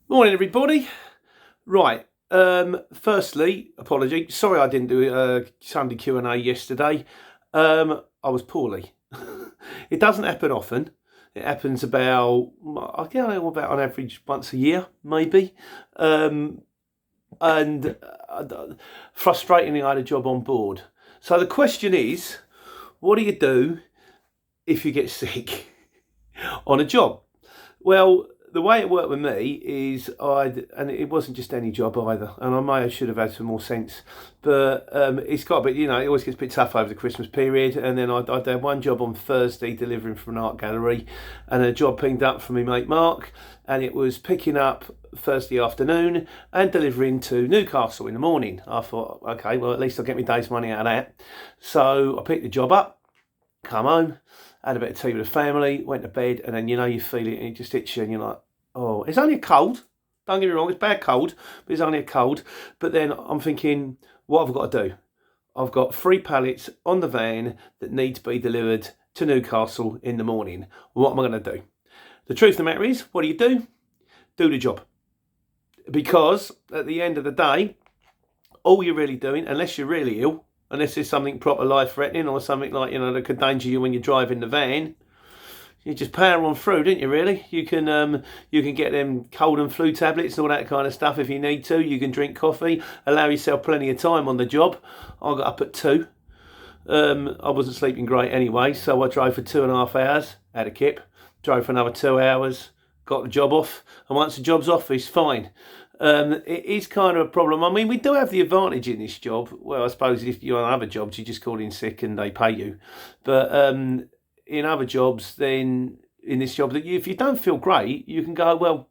Morning, everybody. Right. Firstly, apology. Sorry, I didn't do a Sunday Q&A yesterday. I was poorly. It doesn't happen often. It happens about, I don't know, about on average once a year, maybe. And frustratingly, I had a job on board. So the question is, what do you do if you get sick on a job? Well, the way it worked with me is and it wasn't just any job either, and I should have had some more sense, but it's got a bit, it always gets a bit tough over the Christmas period, and then I had one job on Thursday delivering from an art gallery, and a job pinged up from my mate Mark, and it was picking up Thursday afternoon and delivering to Newcastle in the morning. I thought, okay, well, at least I'll get my day's money out of that. So I picked the job up, come home, had a bit of tea with the family, went to bed, and then you feel it and it just hits you and you're like, oh, it's only a cold. Don't get me wrong, it's bad cold, but it's only a cold. But then I'm thinking, what have I got to do? I've got 3 pallets on the van that need to be delivered to Newcastle in the morning. What am I going to do? The truth of the matter is, what do? Do the job. Because at the end of the day, all you're really doing, unless you're really ill, unless it's something proper life-threatening or something like, that could endanger you when you're driving the van, you just power on through, don't you, really? You can get them cold and flu tablets and all that kind of stuff if you need to. You can drink coffee, allow yourself plenty of time on the job. I got up at 2. I wasn't sleeping great anyway, so I drove for 2.5 hours, had a kip, drove for another 2 hours, got the job off, and once the job's off, it's fine. It is kind of a problem. I mean, we do have the advantage in this job. Well, I suppose if you're on other jobs, you just call in sick and they pay you. But in other jobs, then in this job, that if you don't feel great, you can go, well,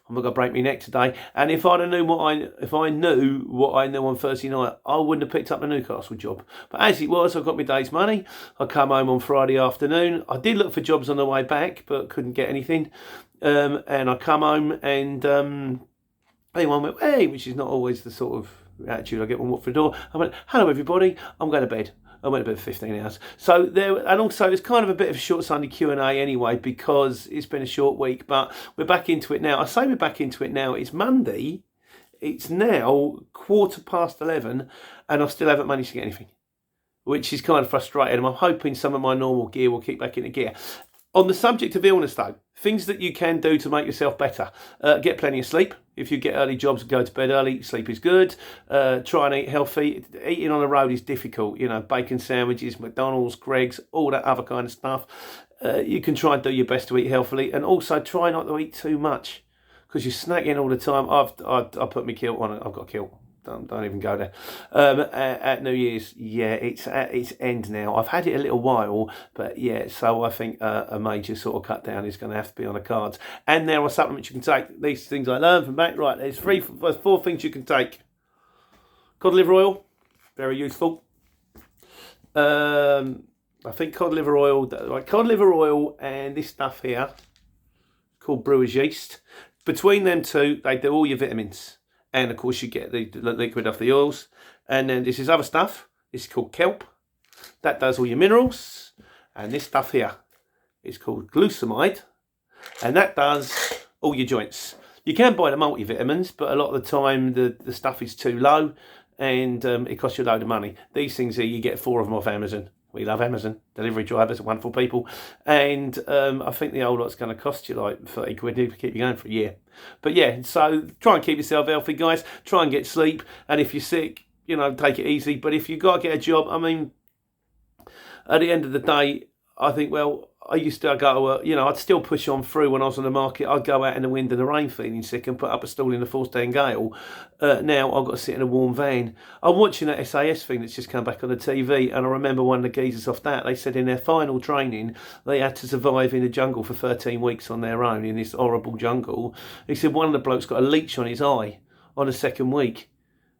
I'm not going to break my neck today. And if I knew what I knew on Thursday night, I wouldn't have picked up the Newcastle job. But as it was, I got my day's money. I come home on Friday afternoon. I did look for jobs on the way back, but couldn't get anything. And I come home and anyone went, hey, which is not always the sort of attitude I get when I walk through the door. I went, hello everybody, I'm going to bed. I went to bed for 15 hours. So and also it's kind of a bit of a short Sunday Q&A anyway, because it's been a short week, but we're back into it now. I say we're back into it now. It's Monday. It's now 11:15, and I still haven't managed to get anything, which is kind of frustrating. And I'm hoping some of my normal gear will kick back into gear. On the subject of illness, though, things that you can do to make yourself better. Get plenty of sleep. If you get early jobs, go to bed early. Sleep is good. Try and eat healthy. Eating on the road is difficult. Bacon sandwiches, McDonald's, Greggs, all that other kind of stuff. You can try and do your best to eat healthily, and also try not to eat too much, because you're snacking all the time. I put my kilt on. I've got a kilt. Don't even go there. At New Year's, yeah, it's at its end now. I've had it a little while, but yeah, so I think a major sort of cut down is going to have to be on the cards. And there are supplements you can take. These things I learned from back. Right, there's 4 things you can take. Cod liver oil, very useful. I think cod liver oil and this stuff here called brewer's yeast. Between them two, they do all your vitamins. And of course you get the liquid off the oils. And then this is other stuff. This is called kelp. That does all your minerals. And this stuff here is called glutamide. And that does all your joints. You can buy the multivitamins, but a lot of the time the stuff is too low, and it costs you a load of money. These things here, you get 4 of them off Amazon. We love Amazon. Delivery drivers are wonderful people. And I think the old lot's going to cost you like 30 quid to keep you going for a year. But yeah, so try and keep yourself healthy, guys. Try and get sleep. And if you're sick, take it easy. But if you've got to get a job, I mean, at the end of the day, I think, well, I used to go to work, I'd still push on through when I was on the market. I'd go out in the wind and the rain feeling sick and put up a stall in the Forstein gale. Now I've got to sit in a warm van. I'm watching that SAS thing that's just come back on the TV, and I remember one of the geezers off that, they said in their final training, they had to survive in the jungle for 13 weeks on their own in this horrible jungle. He said one of the blokes got a leech on his eye on the 2nd week.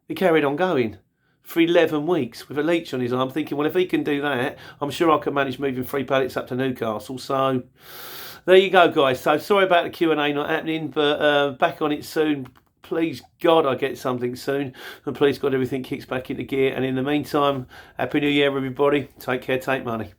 He carried on going for 11 weeks with a leech on his arm, thinking, well, if he can do that, I'm sure I can manage moving 3 pallets up to Newcastle. So there you go, guys. So sorry about the Q&A not happening, but back on it soon. Please God I get something soon, and please God everything kicks back into gear. And in the meantime, Happy New Year, everybody. Take care, take money.